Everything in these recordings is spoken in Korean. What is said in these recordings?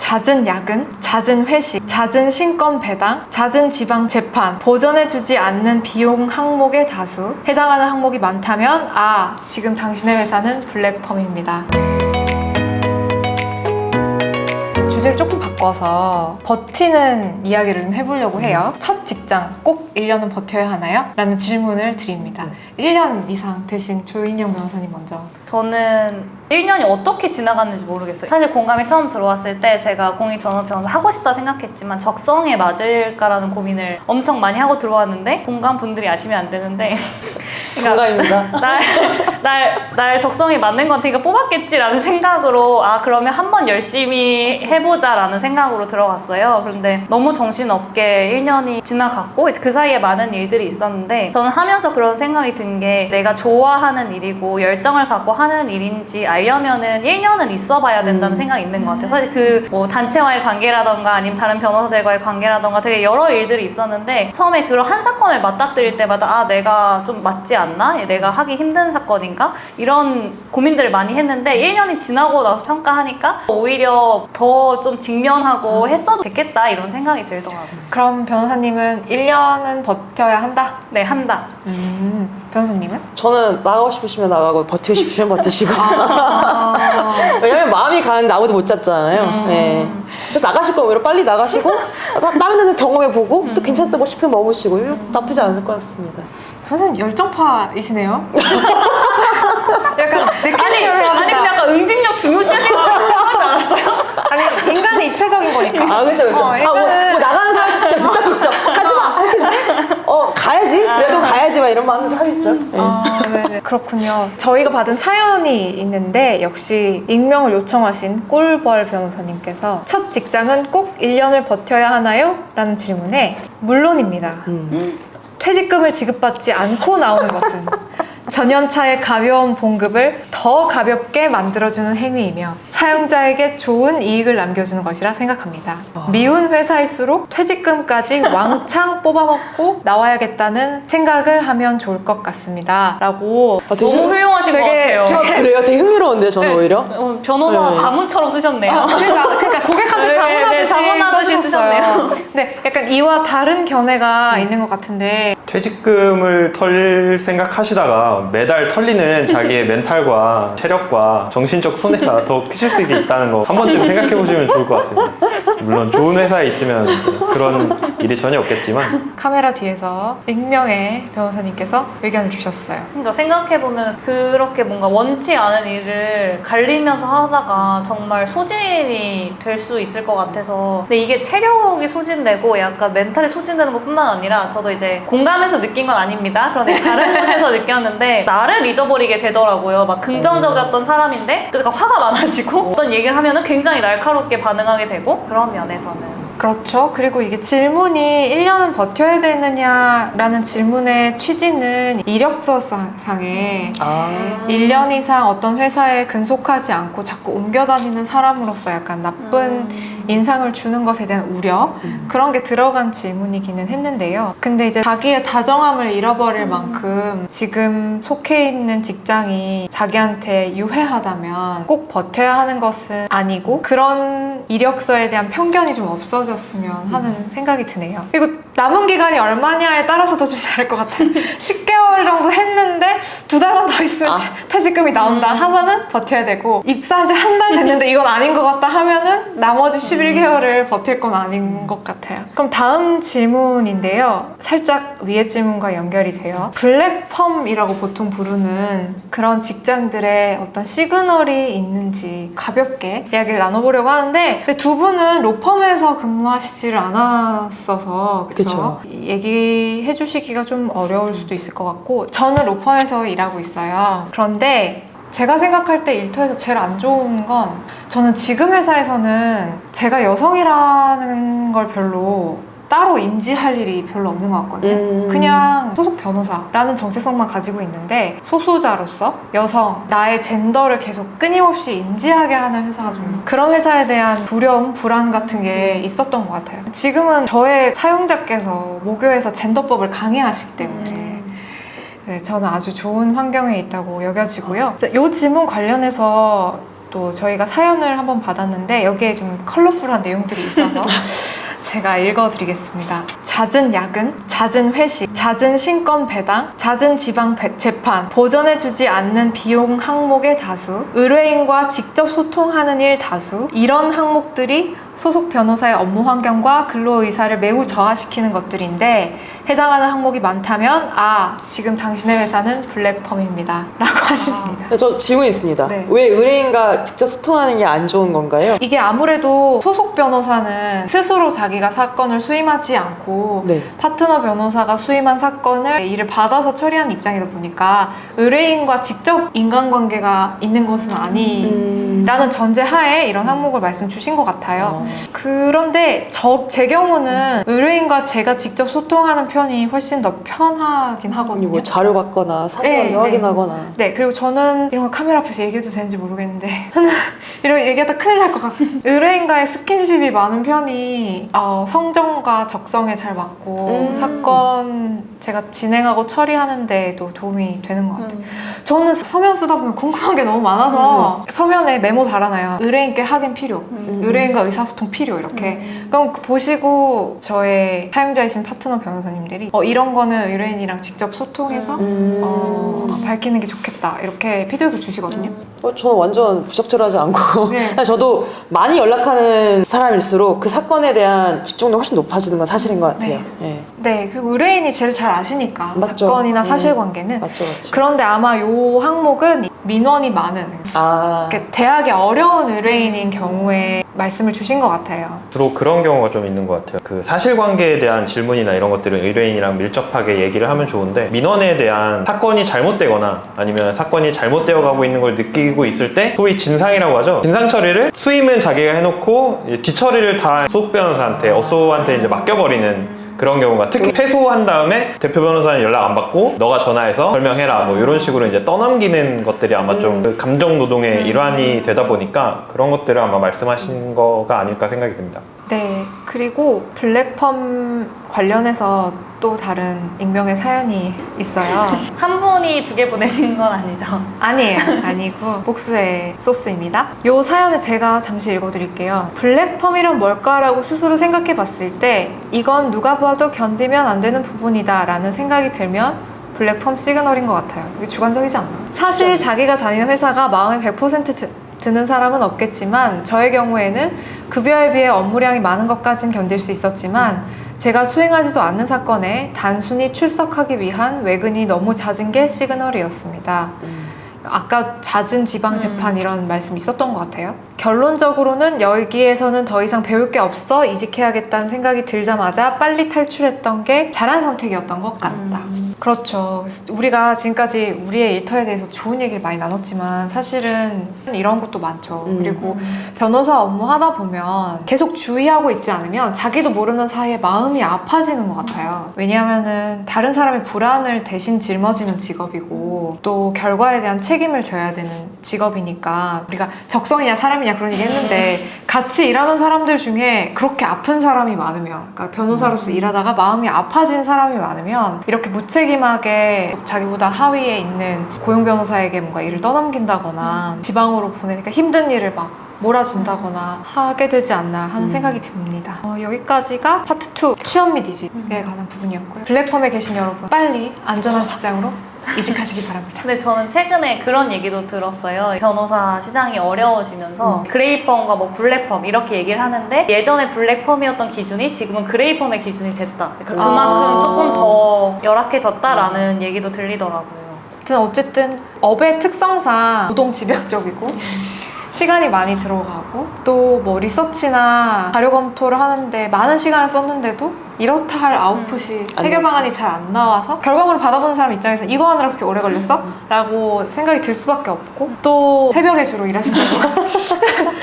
잦은 야근, 잦은 회식, 잦은 신권 배당, 잦은 지방 재판, 보전해주지 않는 비용 항목의 다수, 해당하는 항목이 많다면 지금 당신의 회사는 블랙펌입니다. 주제를 조금 바꿔서 버티는 이야기를 좀 해보려고 해요. 첫 직장 꼭 1년은 버텨야 하나요? 라는 질문을 드립니다. 1년 이상 되신 조인영 변호사님 먼저. 저는 1년이 어떻게 지나갔는지 모르겠어요. 사실 공감이 처음 들어왔을 때 제가 공익전업 변호사 하고 싶다 생각했지만 적성에 맞을까라는 고민을 엄청 많이 하고 들어왔는데 공감 분들이 아시면 안 되는데 공감입니다. 날 적성에 맞는 건 되게 뽑았겠지라는 생각으로 그러면 한번 열심히 해보자라는 생각으로 들어갔어요. 그런데 너무 정신없게 1년이 지나갔고 이제 그 사이에 많은 일들이 있었는데 저는 하면서 그런 생각이 든 게 내가 좋아하는 일이고 열정을 갖고 하는 일인지 알려면은 1년은 있어봐야 된다는 생각이 있는 것 같아요. 사실 그 뭐 단체와의 관계라던가 아니면 다른 변호사들과의 관계라던가 되게 여러 일들이 있었는데 처음에 그런 한 사건을 맞닥뜨릴 때마다 내가 좀 맞지 않나? 내가 하기 힘든 사건인가? 이런 고민들을 많이 했는데 1년이 지나고 나서 평가하니까 오히려 더 좀 직면하고 했어도 됐겠다 이런 생각이 들더라고요. 그럼 변호사님은 1년은 버텨야 한다? 네, 한다. 변호사님은? 저는 나가고 싶으시면 나가고 버티고 싶으시면 버티시고 왜냐면 마음이 가는데 아무도 못 잡잖아요. 네. 그래서 나가실 거면 오히려 빨리 나가시고 다른 데서 경험해보고 또 괜찮다고 싶으면 머무시고 나쁘지 않을 것 같습니다. 변호사님 열정파이시네요? 약간 느끼는 아니 근데 약간 응집력 중요시하신 거 하지 않았어요? 아니 인간의 입체적인 거니까. 그렇죠. 뭐 나가는 사람 진짜 붙잡겠죠. 가지마 할 텐데 가야지. 그래도 가야지 막 이런 마음에서 하겠죠. 네네. 그렇군요. 저희가 받은 사연이 있는데 역시 익명을 요청하신 꿀벌 변호사님께서 첫 직장은 꼭 1년을 버텨야 하나요? 라는 질문에 물론입니다. 퇴직금을 지급받지 않고 나오는 것은 전연차의 가벼운 봉급을 더 가볍게 만들어주는 행위이며 사용자에게 좋은 이익을 남겨주는 것이라 생각합니다. 미운 회사일수록 퇴직금까지 왕창 뽑아먹고 나와야겠다는 생각을 하면 좋을 것 같습니다. 라고 너무 훌륭하신 것 같아요. 그래요? 되게 흥미로운데요, 저는 오히려. 변호사 네. 자문처럼 쓰셨네요. 그러니까 고객한테 자문하듯이 자문하듯이 쓰셨네요. 근데 약간 이와 다른 견해가 있는 것 같은데 퇴직금을 털 생각하시다가 매달 털리는 자기의 멘탈과 체력과 정신적 손해가 더 크실 수도 있다는 거 한 번쯤 생각해 보시면 좋을 것 같습니다. 물론 좋은 회사에 있으면 그런 일이 전혀 없겠지만 카메라 뒤에서 익명의 변호사님께서 의견을 주셨어요. 그러니까 생각해보면 그렇게 뭔가 원치 않은 일을 갈리면서 하다가 정말 소진이 될 수 있을 것 같아서 근데 이게 체력이 소진되고 약간 멘탈이 소진되는 것뿐만 아니라 저도 이제 공감해서 느낀 건 아닙니다. 그런데 다른 곳에서 느꼈는데 나를 잊어버리게 되더라고요. 막 긍정적이었던 사람인데 그러니까 화가 많아지고 어떤 얘기를 하면은 굉장히 날카롭게 반응하게 되고 그런 면에서는 그렇죠. 그리고 이게 질문이 1년은 버텨야 되느냐라는 질문의 취지는 이력서상에 1년 이상 어떤 회사에 근속하지 않고 자꾸 옮겨 다니는 사람으로서 약간 나쁜 인상을 주는 것에 대한 우려 그런 게 들어간 질문이기는 했는데요. 근데 이제 자기의 다정함을 잃어버릴 만큼 지금 속해 있는 직장이 자기한테 유해하다면 꼭 버텨야 하는 것은 아니고 그런 이력서에 대한 편견이 좀 없어졌으면 하는 생각이 드네요. 그리고 남은 기간이 얼마냐에 따라서도 좀 다를 것 같아요. 10개월 정도 했는데 2달만 더 있으면 퇴직금이 나온다 하면은 버텨야 되고 입사한 지 한 달 됐는데 이건 아닌 것 같다 하면은 나머지 11개월을 버틸 건 아닌 것 같아요. 그럼 다음 질문인데요. 살짝 위의 질문과 연결이 돼요. 블랙펌이라고 보통 부르는 그런 직장들의 어떤 시그널이 있는지 가볍게 이야기를 나눠보려고 하는데 근데 두 분은 로펌에서 근무하시지를 않았어서 그렇죠? 얘기해 주시기가 좀 어려울 수도 있을 것 같고 저는 로펌에서 일하고 있어요. 그런데 제가 생각할 때 일터에서 제일 안 좋은 건 저는 지금 회사에서는 제가 여성이라는 걸 별로 따로 인지할 일이 별로 없는 것 같거든요. 그냥 소속 변호사라는 정체성만 가지고 있는데 소수자로서 여성, 나의 젠더를 계속 끊임없이 인지하게 하는 회사가 좀 그런 회사에 대한 두려움, 불안 같은 게 있었던 것 같아요. 지금은 저의 사용자께서 모교에서 젠더법을 강의하시기 때문에 네, 저는 아주 좋은 환경에 있다고 여겨지고요. 이 질문 관련해서 또 또 저희가 사연을 한번 받았는데 여기에 좀 컬러풀한 내용들이 있어서 제가 읽어드리겠습니다. 잦은 야근, 잦은 회식, 잦은 신권 배당, 잦은 지방 재판, 보전해주지 않는 비용 항목의 다수, 의뢰인과 직접 소통하는 일 다수, 이런 항목들이 소속 변호사의 업무 환경과 근로 의사를 매우 저하시키는 것들인데 해당하는 항목이 많다면 지금 당신의 회사는 블랙펌입니다 라고 하십니다. 저 질문 있습니다. 네. 왜 의뢰인과 직접 소통하는 게 안 좋은 건가요? 이게 아무래도 소속 변호사는 스스로 자기가 사건을 수임하지 않고 네. 파트너 변호사가 수임한 사건을 일을 받아서 처리하는 입장이다 보니까 의뢰인과 직접 인간관계가 있는 것은 아니라는 전제하에 이런 항목을 말씀 주신 것 같아요. 그런데 제 경우는 의뢰인과 제가 직접 소통하는 편이 훨씬 더 편하긴 하거든요. 뭐 자료 받거나 사진 네, 확인하거나. 네, 그리고 저는 이런 걸 카메라 앞에서 얘기해도 되는지 모르겠는데 저는 이런 얘기하다 큰일 날 것 같아요. 의뢰인과의 스킨십이 많은 편이 성정과 적성에 잘 맞고 사건 제가 진행하고 처리하는 데에도 도움이 되는 것 같아요. 저는 서면 쓰다 보면 궁금한 게 너무 많아서 서면에 메모 달아놔요. 의뢰인께 확인 필요, 의뢰인과 의사소통 필요 이렇게. 그럼 보시고 저의 사용자이신 파트너 변호사님들이 이런 거는 의뢰인이랑 직접 소통해서 밝히는 게 좋겠다 이렇게 피드백을 주시거든요. 저는 완전 부적절하지 않고 네. 저도 많이 연락하는 사람일수록 그 사건에 대한 집중도 훨씬 높아지는 건 사실인 것 같아요. 네. 네, 그리고 의뢰인이 제일 잘 아시니까 맞죠. 사건이나 사실관계는. 맞죠. 그런데 아마 요 항목은 민원이 많은 그러니까 대학이 어려운 의뢰인인 경우에 말씀을 주신 것 같아요. 주로 그런 경우가 좀 있는 것 같아요. 그 사실관계에 대한 질문이나 이런 것들은 의뢰인이랑 밀접하게 얘기를 하면 좋은데 민원에 대한 사건이 잘못되거나 아니면 사건이 잘못되어 가고 있는 걸 느끼고 있을 때 소위 진상이라고 하죠. 진상 처리를 수임은 자기가 해놓고 뒤처리를 다 소속 변호사한테 업소한테 이제 맡겨버리는 그런 경우가 특히 패소한 다음에 대표 변호사는 연락 안 받고 너가 전화해서 설명해라 뭐 이런 식으로 이제 떠넘기는 것들이 아마 좀 그 감정 노동의 일환이 되다 보니까 그런 것들을 아마 말씀하신 거가 아닐까 생각이 듭니다. 네, 그리고 블랙펌 관련해서 또 다른 익명의 사연이 있어요. 한 분이 2개 보내신 건 아니죠? 아니에요. 아니고 복수의 소스입니다. 이 사연을 제가 잠시 읽어드릴게요. 블랙펌이란 뭘까라고 스스로 생각해 봤을 때 이건 누가 봐도 견디면 안 되는 부분이다 라는 생각이 들면 블랙펌 시그널인 것 같아요. 이게 주관적이지 않나? 사실 자기가 다니는 회사가 마음에 100% 드는 사람은 없겠지만 저의 경우에는 급여에 비해 업무량이 많은 것까진 견딜 수 있었지만 제가 수행하지도 않는 사건에 단순히 출석하기 위한 외근이 너무 잦은 게 시그널이었습니다. 아까 잦은 지방 재판 이런 말씀 있었던 것 같아요. 결론적으로는 여기에서는 더 이상 배울 게 없어 이직해야겠다는 생각이 들자마자 빨리 탈출했던 게 잘한 선택이었던 것 같다. 그렇죠. 우리가 지금까지 우리의 일터에 대해서 좋은 얘기를 많이 나눴지만 사실은 이런 것도 많죠. 그리고 변호사 업무 하다 보면 계속 주의하고 있지 않으면 자기도 모르는 사이에 마음이 아파지는 것 같아요. 왜냐하면은 다른 사람의 불안을 대신 짊어지는 직업이고 또 결과에 대한 책임을 져야 되는 직업이니까 우리가 적성이냐 사람이냐 그런 얘기 했는데 같이 일하는 사람들 중에 그렇게 아픈 사람이 많으면 그러니까 변호사로서 일하다가 마음이 아파진 사람이 많으면 이렇게 무책임하게 자기보다 하위에 있는 고용 변호사에게 뭔가 일을 떠넘긴다거나 지방으로 보내니까 힘든 일을 막 몰아준다거나 하게 되지 않나 하는 생각이 듭니다. 여기까지가 파트 2 취업 및 이직에 관한 부분이었고요. 블랙펌에 계신 여러분 빨리 안전한 직장으로 이직하시기 바랍니다. 근데 저는 최근에 그런 얘기도 들었어요. 변호사 시장이 어려워지면서 그레이펌과 뭐 블랙펌 이렇게 얘기를 하는데 예전에 블랙펌이었던 기준이 지금은 그레이펌의 기준이 됐다. 그러니까 그만큼 조금 더 열악해졌다라는 얘기도 들리더라고요. 어쨌든 업의 특성상 노동 집약적이고 시간이 많이 들어가고 또 뭐 리서치나 자료 검토를 하는데 많은 시간을 썼는데도 이렇다 할 아웃풋이 해결 방안이 잘 안 나와서 결과물을 받아보는 사람 입장에서 이거 하느라 그렇게 오래 걸렸어? 라고 생각이 들 수밖에 없고 또 새벽에 주로 일하신다고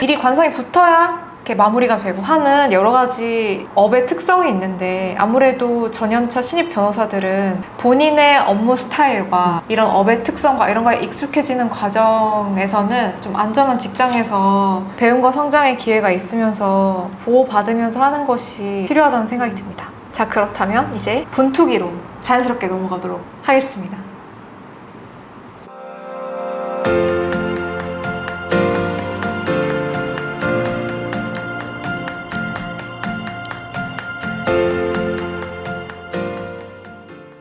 일이 관성이 붙어야 이렇게 마무리가 되고 하는 여러 가지 업의 특성이 있는데 아무래도 전연차 신입 변호사들은 본인의 업무 스타일과 이런 업의 특성과 이런 거에 익숙해지는 과정에서는 좀 안전한 직장에서 배움과 성장의 기회가 있으면서 보호받으면서 하는 것이 필요하다는 생각이 듭니다. 자, 그렇다면 이제 분투기로 자연스럽게 넘어가도록 하겠습니다.